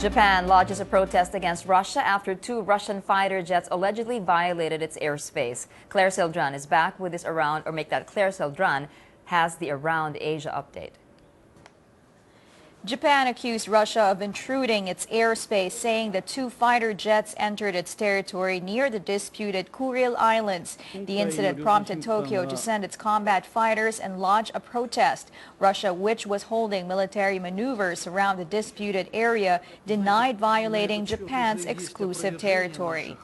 Japan lodges a protest against Russia after two Russian fighter jets allegedly violated its airspace. Claire Sildran is back with this Claire Sildran has the Around Asia update. Japan accused Russia of intruding its airspace, saying the two fighter jets entered its territory near the disputed Kuril Islands. The incident prompted Tokyo to send its combat fighters and lodge a protest. Russia, which was holding military maneuvers around the disputed area, denied violating Japan's exclusive territory.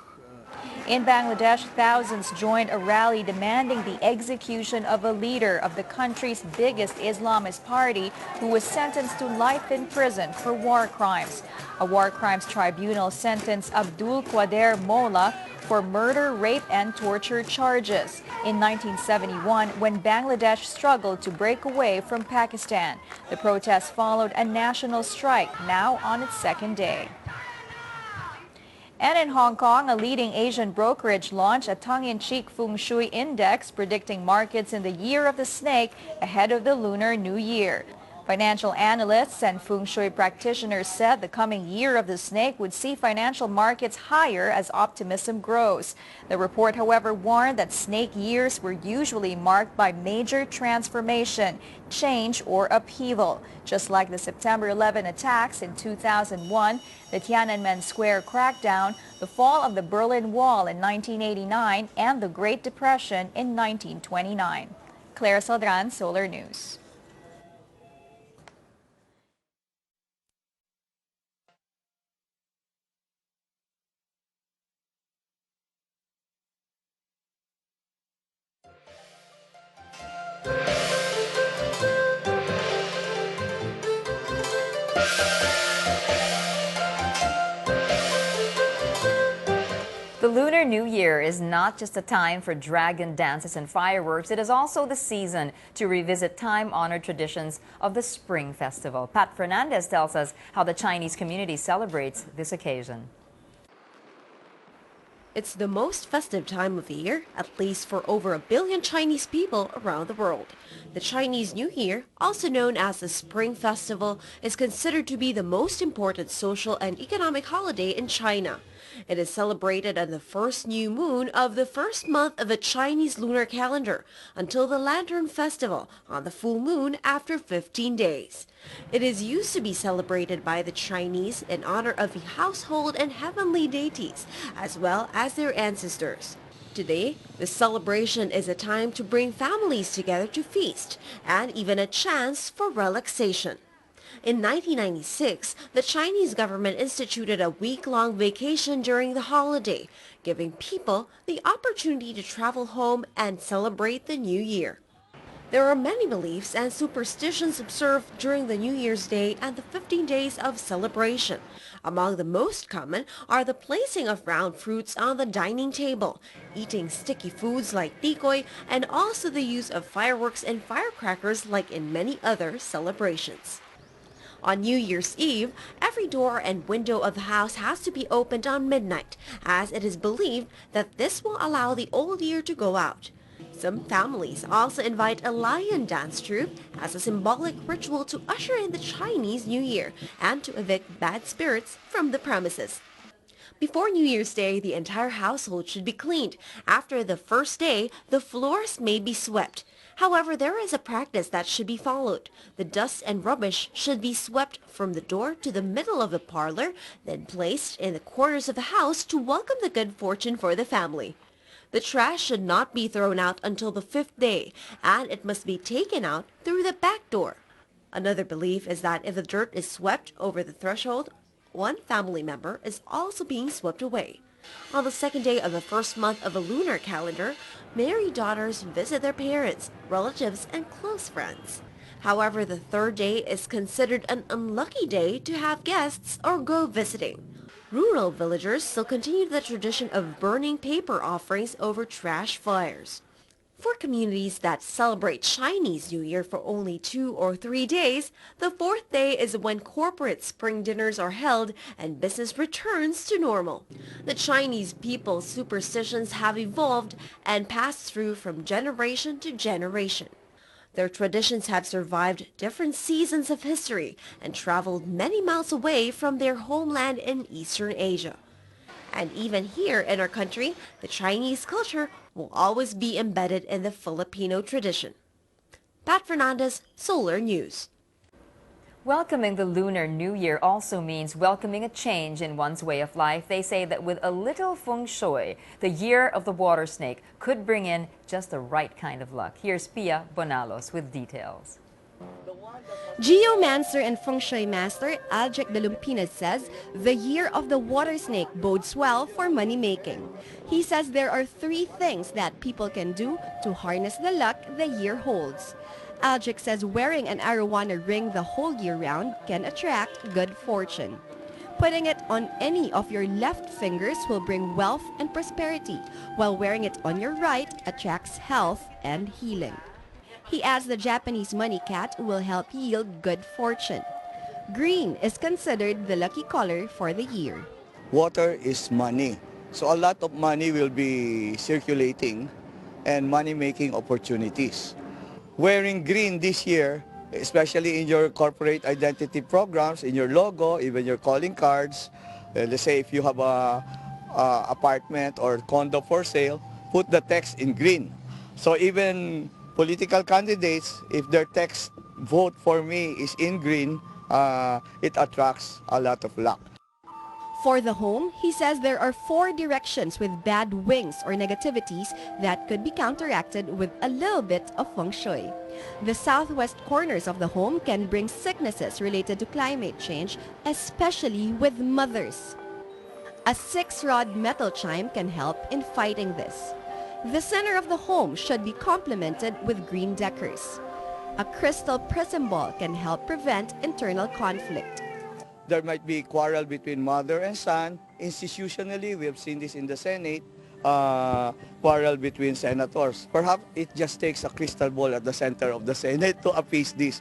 In Bangladesh, thousands joined a rally demanding the execution of a leader of the country's biggest Islamist party who was sentenced to life in prison for war crimes. A war crimes tribunal sentenced Abdul Qadir Molla for murder, rape, and torture charges in 1971 when Bangladesh struggled to break away from Pakistan. The protest followed a national strike, now on its second day. And in Hong Kong, a leading Asian brokerage launched a tongue-in-cheek feng shui index predicting markets in the year of the snake ahead of the Lunar New Year. Financial analysts and feng shui practitioners said the coming year of the snake would see financial markets higher as optimism grows. The report, however, warned that snake years were usually marked by major transformation, change, or upheaval. Just like the September 11 attacks in 2001, the Tiananmen Square crackdown, the fall of the Berlin Wall in 1989, and the Great Depression in 1929. Claire Saldran, Solar News. The Lunar New Year is not just a time for dragon dances and fireworks. It is also the season to revisit time-honored traditions of the Spring Festival. Pat Fernandez tells us how the Chinese community celebrates this occasion. It's the most festive time of the year, at least for over 1 billion Chinese people around the world. The Chinese New Year, also known as the Spring Festival, is considered to be the most important social and economic holiday in China. It is celebrated on the first new moon of the first month of the Chinese lunar calendar until the Lantern Festival on the full moon after 15 days. It is used to be celebrated by the Chinese in honor of the household and heavenly deities, as well as their ancestors. Today, the celebration is a time to bring families together to feast and even a chance for relaxation. In 1996, the Chinese government instituted a week-long vacation during the holiday, giving people the opportunity to travel home and celebrate the New Year. There are many beliefs and superstitions observed during the New Year's Day and the 15 days of celebration. Among the most common are the placing of round fruits on the dining table, eating sticky foods like tikoy, and also the use of fireworks and firecrackers like in many other celebrations. On New Year's Eve, every door and window of the house has to be opened on midnight, as it is believed that this will allow the old year to go out. Some families also invite a lion dance troupe as a symbolic ritual to usher in the Chinese New Year and to evict bad spirits from the premises. Before New Year's Day, the entire household should be cleaned. After the first day, the floors may be swept. However, there is a practice that should be followed. The dust and rubbish should be swept from the door to the middle of the parlor, then placed in the corners of the house to welcome the good fortune for the family. The trash should not be thrown out until the 5th day, and it must be taken out through the back door. Another belief is that if the dirt is swept over the threshold, one family member is also being swept away. On the second day of the first month of a lunar calendar, married daughters visit their parents, relatives, and close friends. However, the third day is considered an unlucky day to have guests or go visiting. Rural villagers still continue the tradition of burning paper offerings over trash fires. For communities that celebrate Chinese New Year for only 2 or 3 days, the 4th day is when corporate spring dinners are held and business returns to normal. The Chinese people's superstitions have evolved and passed through from generation to generation. Their traditions have survived different seasons of history and traveled many miles away from their homeland in Eastern Asia. And even here in our country, the Chinese culture will always be embedded in the Filipino tradition. Pat Fernandez, Solar News. Welcoming the Lunar New Year also means welcoming a change in one's way of life. They say that with a little feng shui, the year of the water snake could bring in just the right kind of luck. Here's Pia Bonalos with details. Geomancer and feng shui master Aldrich de Lumpinas says the year of the water snake bodes well for money making. He says there are 3 things that people can do to harness the luck the year holds. Aldrich says wearing an arowana ring the whole year round can attract good fortune. Putting it on any of your left fingers will bring wealth and prosperity, while wearing it on your right attracts health and healing. He adds the Japanese money cat will help yield good fortune. Green is considered the lucky color for the year. Water is money. So a lot of money will be circulating and money-making opportunities. Wearing green this year, especially in your corporate identity programs, in your logo, even your calling cards, let's say if you have a apartment or condo for sale, put the text in green. So even political candidates, if their text "vote for me" is in green, it attracts a lot of luck. For the home, he says there are 4 directions with bad wings or negativities that could be counteracted with a little bit of feng shui. The southwest corners of the home can bring sicknesses related to climate change, especially with mothers. A 6-rod metal chime can help in fighting this. The center of the home should be complemented with green decors. A crystal prism ball can help prevent internal conflict. There might be quarrel between mother and son. Institutionally, we have seen this in the Senate, quarrel between senators. Perhaps it just takes a crystal ball at the center of the Senate to appease this.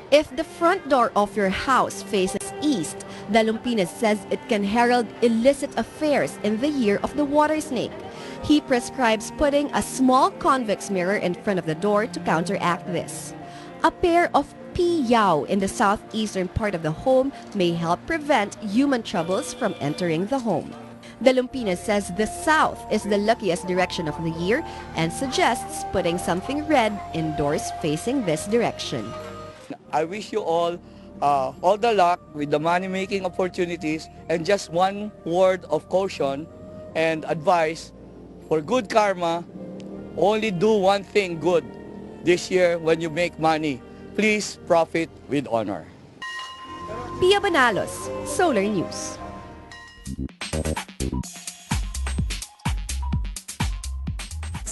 If the front door of your house faces east, de Lumpinas says it can herald illicit affairs in the year of the water snake. He prescribes putting a small convex mirror in front of the door to counteract this. A pair of piyao in the southeastern part of the home may help prevent human troubles from entering the home. De Lumpinas says the south is the luckiest direction of the year and suggests putting something red indoors facing this direction. I wish you all the luck with the money-making opportunities, and just one word of caution and advice for good karma: only do one thing good this year when you make money. Please profit with honor. Pia Bonalos, Solar News.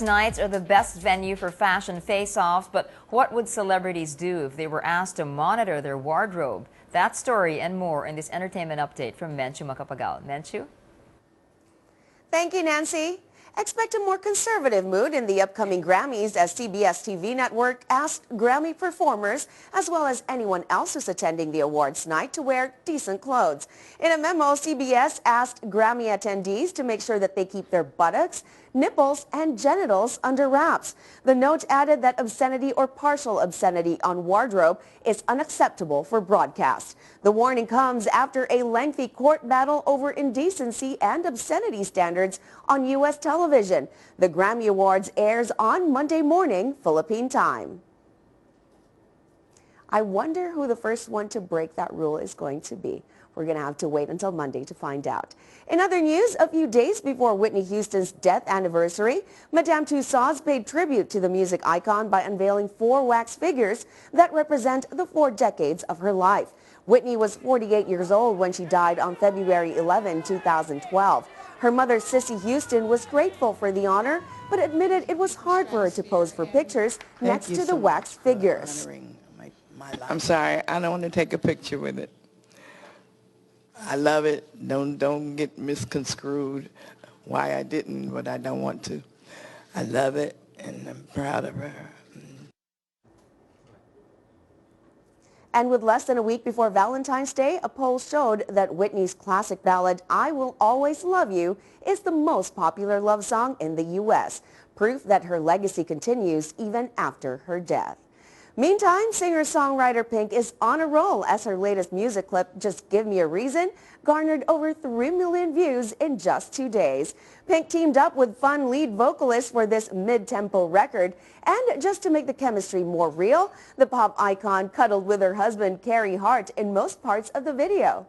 Nights are the best venue for fashion face-offs, but what would celebrities do if they were asked to monitor their wardrobe? That story and more in this entertainment update from Menchu Macapagal. Menchu? Thank you, Nancy. Expect a more conservative mood in the upcoming Grammys as CBS TV network asked Grammy performers, as well as anyone else who's attending the awards night, to wear decent clothes. In a memo, CBS asked Grammy attendees to make sure that they keep their buttocks, nipples, and genitals under wraps. The note added that obscenity or partial obscenity on wardrobe is unacceptable for broadcast. The warning comes after a lengthy court battle over indecency and obscenity standards on U.S. television. The Grammy Awards airs on Monday morning, Philippine time. I wonder who the first one to break that rule is going to be. We're going to have to wait until Monday to find out. In other news, a few days before Whitney Houston's death anniversary, Madame Tussauds paid tribute to the music icon by unveiling 4 wax figures that represent the 4 decades of her life. Whitney was 48 years old when she died on February 11, 2012. Her mother, Cissy Houston, was grateful for the honor, but admitted it was hard for her to pose for pictures next to the wax figures. I'm sorry, I don't want to take a picture with it. I love it. Don't get misconstrued why I didn't, but I don't want to. I love it, and I'm proud of her. And with less than a week before Valentine's Day, a poll showed that Whitney's classic ballad, "I Will Always Love You," is the most popular love song in the U.S., proof that her legacy continues even after her death. Meantime, singer-songwriter Pink is on a roll as her latest music clip, Just Give Me a Reason, garnered over 3 million views in just 2 days. Pink teamed up with fun lead vocalist for this mid-tempo record, and just to make the chemistry more real, the pop icon cuddled with her husband Carey Hart in most parts of the video.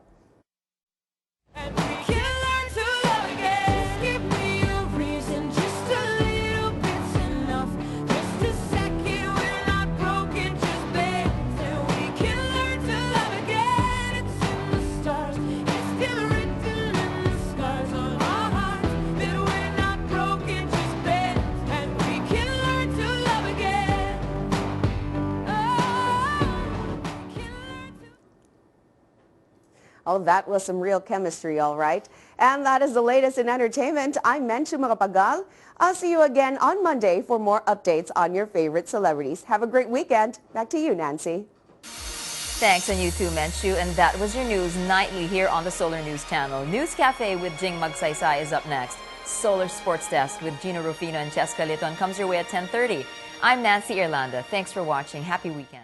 Oh, that was some real chemistry, all right. And that is the latest in entertainment. I'm Menchu Makapagal. I'll see you again on Monday for more updates on your favorite celebrities. Have a great weekend. Back to you, Nancy. Thanks, and you too, Menchu. And that was your news nightly here on the Solar News Channel. News Cafe with Jing Magsaysay is up next. Solar Sports Desk with Gino Rufino and Cheska Liton comes your way at 10:30. I'm Nancy Irlanda. Thanks for watching. Happy weekend.